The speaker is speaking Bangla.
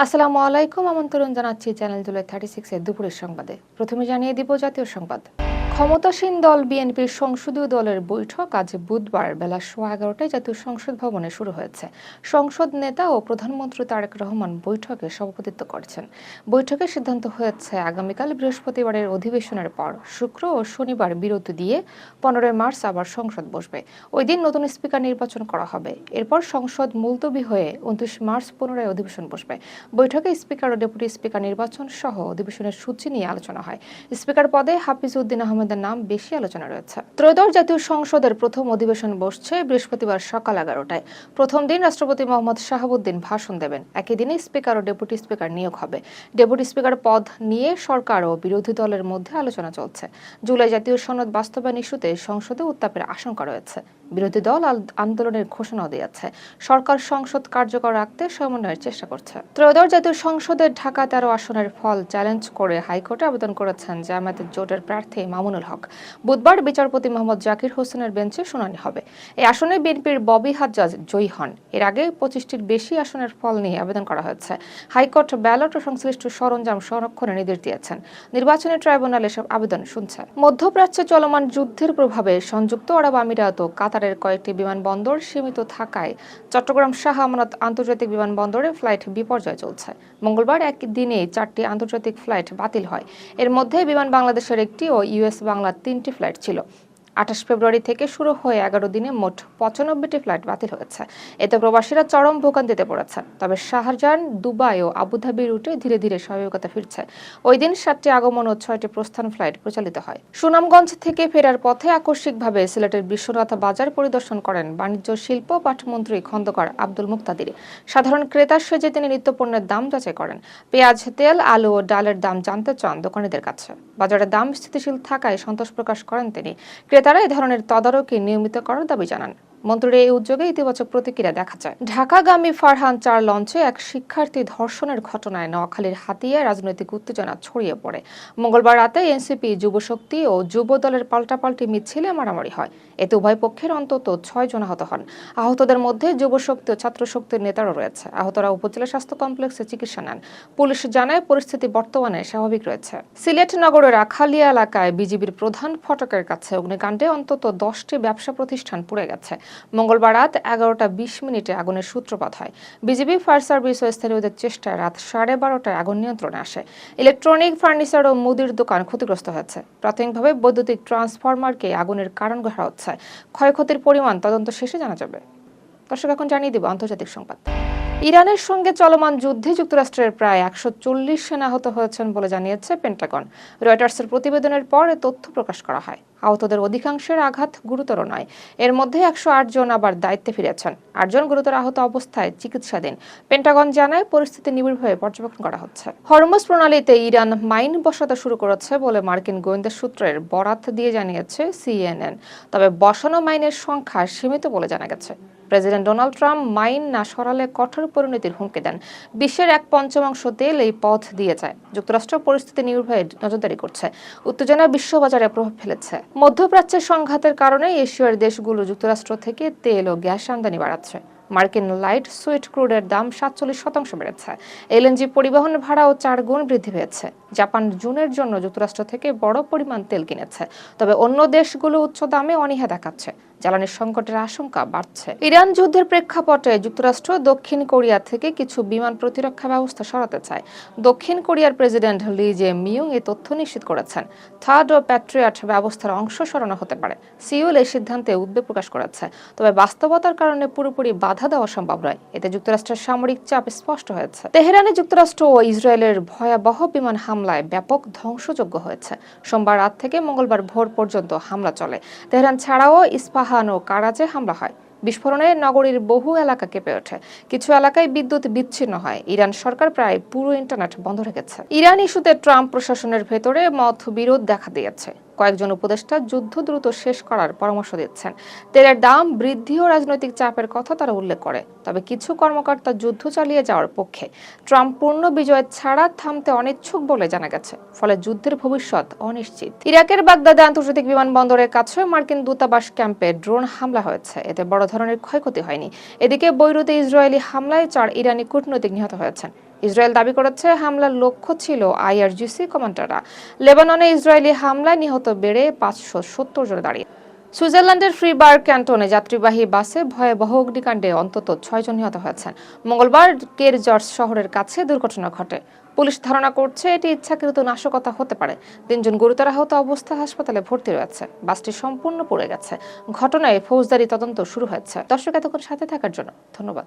আসসালামু আলাইকুম, আমন্ত্রণ জানাচ্ছি চ্যানেল জুলাই 36 এর দুপুরের সংবাদে। প্রথমে জানিয়ে দিব জাতীয় সংবাদ। ক্ষমতাসীন দল বিএনপির সংসদীয় দলের বৈঠক আজ বুধবার বেলা 11:15টায় জাতীয় সংসদ ভবনে শুরু হয়েছে। সংসদ নেতা ও প্রধানমন্ত্রী তারেক রহমান বৈঠকে সভাপতিত্ব করছেন। বৈঠকে সিদ্ধান্ত হয়েছে আগামীকাল বৃহস্পতিবারের অধিবেশনের পর শুক্র ও শনিবার বিরতি দিয়ে 15 মার্চ আবার সংসদ বসবে। ওই দিন নতুন স্পিকার নির্বাচন করা হবে। এরপর সংসদ মুলতবি হয়ে 29 মার্চ পুনরায় অধিবেশন বসবে। বৈঠকে স্পিকার ও ডেপুটি স্পিকার নির্বাচন সহ অধিবেশনের সূচি নিয়ে আলোচনা হয়। স্পিকার পদে হাফিজ উদ্দিন আহমেদের নাম বেশি আলোচনা রয়েছে। ত্রয়োদশ জাতীয় সংসদের প্রথম অধিবেশন বসছে বৃহস্পতিবার সকাল 11টায়। প্রথম দিন রাষ্ট্রপতি মোহাম্মদ শাহাবুদ্দিন ভাষণ দেবেন। একই দিনে স্পিকার ও ডেপুটি স্পিকার নিয়োগ হবে। ডেপুটি স্পিকার পদ নিয়ে সরকার ও বিরোধী দলের মধ্যে আলোচনা চলছে। জুলাই জাতীয় সনদ বাস্তবায়ন ইস্যুতে সংসদে উত্তাপের আশঙ্কা রয়েছে। বিরোধী দল আন্দোলনের ঘোষণাও দিয়েছে। সরকার সংসদ কার্যকর রাখতে সমন্বয়ের চেষ্টা করছে। ত্রয়োদশ জাতীয় সংসদের ঢাকা 13 আসনের ফল চ্যালেঞ্জ করে হাইকোর্টে আবেদন করেছেন জামায়াতের জোটের প্রার্থী মামুনুল হক। বুধবার বিচারপতি মোহাম্মদ জাকির হোসেনের বেঞ্চে শুনানি হবে। এই আসনে বিএনপির ববি হাজ্জাজ জয়ী হন। এর আগে 25টির বেশি আসনের ফল নিয়ে আবেদন করা হয়েছে। হাইকোর্ট ব্যালট ও সংশ্লিষ্ট সরঞ্জাম সংরক্ষণের নির্দেশ দিয়েছেন। নির্বাচনী ট্রাইব্যুনাল এসব আবেদন শুনছে। মধ্যপ্রাচ্যে চলমান যুদ্ধের প্রভাবে সংযুক্ত আরব আমিরাত ও কাতারের কয়েকটি বিমানবন্দর সীমিত থাকায় চট্টগ্রাম শাহ আমানত আন্তর্জাতিক বিমানবন্দরে ফ্লাইট বিপর্যয় চলছে। মঙ্গলবার একদিনে 4টি আন্তর্জাতিক ফ্লাইট বাতিল হয়। এর মধ্যে বিমান বাংলাদেশের একটি ও ইউএস বাংলার 3টি ফ্লাইট ছিল। 28 ফেব্রুয়ারি থেকে শুরু হয়ে 11 দিনে মোট 95টি ফ্লাইট বাতিল হয়েছে। এতে প্রবাসীরা চরম ভোগান্তিতে পড়েছেন। তবে শাহজাহান, দুবাই ও আবুধাবি রুটে ধীরে ধীরে স্বাভাবিকতা ফিরছে। ওই দিন 7টি আগমন ও 6টি প্রস্থান ফ্লাইট পরিচালিত হয়। সুনামগঞ্জ থেকে ফেরার পথে আকস্মিকভাবে সিলেটের বিশ্বনাথ বাজার পরিদর্শন করেন বাণিজ্য শিল্প পাটমন্ত্রী খন্দকার আব্দুল মুক্তাদির। সাধারণ ক্রেতার সেজে তিনি নিত্যপণ্যের দাম যাচাই করেন। পেঁয়াজ, তেল, আলু ও ডালের দাম জানতে চান দোকানীদের কাছে। বাজারের দাম স্থিতিশীল থাকায় সন্তোষ প্রকাশ করেন তিনি। তারা এই ধরনের তদারকি নিয়মিত করার দাবি জানান। মন্ত্রীর এই উদ্যোগে ইতিবাচক প্রতিক্রিয়া দেখা যায়। ঢাকাগামী ফারহান 4 লঞ্চে এক শিক্ষার্থী ধর্ষণের ঘটনায় নোয়াখালীর হাতিয়ায় রাজনৈতিক উত্তেজনা ছড়িয়ে পড়ে। মঙ্গলবার রাতে এনসিপি, যুবশক্তি ও যুব দলের পাল্টাপাল্টি মিছিলে মারামারি হয়। এতে উভয় পক্ষের অন্তত 6 জন আহত হন। আহতদের মধ্যে যুবশক্তি ও ছাত্রশক্তির নেতারও রয়েছে। আহতরা উপজেলা স্বাস্থ্য কমপ্লেক্সে চিকিৎসা নেন। পুলিশ জানায় পরিস্থিতি বর্তমানে স্বাভাবিক রয়েছে। সিলেট নগরের আখালিয়া এলাকায় বিজিবির প্রধান ফটকের কাছে অগ্নিকাণ্ডে অন্তত 10টি ব্যবসা প্রতিষ্ঠান পুড়ে গেছে। মঙ্গলবার রাত 11:20 আগুনের সূত্রপাত হয়। বিজিবি, ফায়ার সার্ভিস ও স্থানীয়দের চেষ্টায় রাত 12:30টায় আগুন নিয়ন্ত্রণে আসে। ইলেকট্রনিক, ফার্নিচার ও মুদির দোকান ক্ষতিগ্রস্ত হয়েছে। প্রাথমিকভাবে বৈদ্যুতিক ট্রান্সফরমারকে আগুনের কারণ ধরা হচ্ছে। ক্ষয়ক্ষতির পরিমাণ তদন্ত শেষে জানা যাবে। দর্শক, এখন জানিয়ে দেব আন্তর্জাতিক সংবাদ। ইরানের সঙ্গে চলমান যুদ্ধে যুক্তরাষ্ট্রের প্রায় 140 সেনা আহত হয়েছেন বলে জানিয়েছে পেন্টাগন। রয়টার্সের প্রতিবেদনের পর এ তথ্য প্রকাশ করা হয়। আহতদের অধিকাংশের আঘাত গুরুতর নয়। এর মধ্যে 108 জন আবার দায়িত্বে ফিরেছেন। 8 জন গুরুতর আহত অবস্থায় চিকিৎসাধীন। পেন্টাগন জানায় পরিস্থিতি নিবিড়ভাবে পর্যবেক্ষণ করা হচ্ছে। হরমুজ প্রণালীতে ইরান মাইন বসাতে শুরু করেছে বলে মার্কিন গোয়েন্দা সূত্রের বরাত দিয়ে জানিয়েছে সিএনএন। তবে বসানো মাইনের সংখ্যা সীমিত বলে জানা গেছে। প্রেসিডেন্ট ডোনাল্ড ট্রাম্প মাইন না সরালে কঠোর পরিণতির হুমকি দেন। বিশ্বের 1/5 তেল এই পথ দিয়ে যায়। যুক্তরাষ্ট্র পরিস্থিতি নির্ভয়ে নজরদারি করছে। উত্তেজনা বিশ্ববাজারে প্রভাব ফেলেছে। মধ্যপ্রাচ্যের সংঘাতের কারণে এশিয়ার দেশগুলো যুক্তরাষ্ট্র থেকে তেল ও গ্যাস আমদানি বাড়াচ্ছে। মার্কিন লাইট সুইট ক্রুডের দাম 47% বেড়েছে। এলএনজি পরিবহন ভাড়াও 4 গুণ বৃদ্ধি পেয়েছে। জাপান জুনের জন্য যুক্তরাষ্ট্র থেকে বড় পরিমাণ তেল কিনেছে। তবে অন্য দেশগুলো উচ্চ দামে অনীহা দেখাচ্ছে। জ্বালানির সংকটের আশঙ্কা বাড়ছে। ইরান যুদ্ধের প্রেক্ষাপটে যুক্তরাষ্ট্র দক্ষিণ কোরিয়া থেকে কিছু বিমান প্রতিরক্ষা ব্যবস্থা সরাতে চায়। দক্ষিণ কোরিয়ার প্রেসিডেন্ট লি জে মিয়ং এই তথ্য নিশ্চিত করেছেন। থার্ড ও প্যাট্রিয়ট ব্যবস্থার অংশ সরানো হতে পারে। সিউল এই সিদ্ধান্তে উদ্বেগ প্রকাশ করেছে। তবে বাস্তবতার কারণে পুরোপুরি বাধা দেওয়া সম্ভব নয়। এতে যুক্তরাষ্ট্রের সামরিক চাপ স্পষ্ট হয়েছে। তেহরানে যুক্তরাষ্ট্র ও ইসরায়েলের ভয়াবহ বিমান হামলায় ব্যাপক ধ্বংসযজ্ঞ হয়েছে। সোমবার রাত থেকে মঙ্গলবার ভোর পর্যন্ত হামলা চলে। তেহরান ছাড়াও ইস্পাহান ও কারাজে হামলা হয়। বিস্ফোরণে নগরীর বহু এলাকা কেঁপে ওঠে। কিছু এলাকায় বিদ্যুৎ বিচ্ছিন্ন হয়। ইরান সরকার প্রায় পুরো ইন্টারনেট বন্ধ রেখেছে। ইরান ইস্যুতে ট্রাম্প প্রশাসনের ভেতরে মতবিরোধ দেখা দিয়েছে। কয়েকজন উপদেষ্টা যুদ্ধ দ্রুত শেষ করার পরামর্শ দিচ্ছেন। তেলের দাম বৃদ্ধি ও রাজনৈতিক চাপের কথা তারা উল্লেখ করে। তবে কিছু কর্মকর্তা যুদ্ধ চালিয়ে যাওয়ার পক্ষে। ট্রাম্প পূর্ণ বিজয় ছাড়া থামতে অনিচ্ছুক বলে জানা গেছে। ফলে যুদ্ধের ভবিষ্যৎ অনিশ্চিত। ইরাকের বাগদাদে আন্তর্জাতিক বিমানবন্দরের কাছে মার্কিন দূতাবাস ক্যাম্পে ড্রোন হামলা হয়েছে। এতে বড় ধরনের ক্ষয়ক্ষতি হয়নি। এদিকে বৈরুতে ইসরায়েলি হামলায় 4 ইরানি কূটনৈতিক নিহত হয়েছেন। ইসরায়েল দাবি করেছে হামলার লক্ষ্য ছিল আইআরজিসি কমান্ডাররা। লেবাননে ইসরায়েলি হামলায় নিহত বেড়ে 570 জনে দাঁড়িয়ে। সুইজারল্যান্ডের ফ্রিবার্গ ক্যান্টনে যাত্রীবাহী বাসে ভয়াবহ অগ্নিকাণ্ডে অন্তত 6 জন নিহত হয়েছেন। মঙ্গলবার কেরজর্স শহরের কাছে দুর্ঘটনা ঘটে। পুলিশ ধারণা করছে এটি ইচ্ছাকৃত নাশকতা হতে পারে। 3 জন গুরুতর আহত অবস্থায় হাসপাতালে ভর্তি রয়েছে। বাসটি সম্পূর্ণ পুড়ে গেছে। ঘটনায় ফৌজদারি তদন্ত শুরু হয়েছে। দর্শক, এতক্ষণ সাথে থাকার জন্য ধন্যবাদ।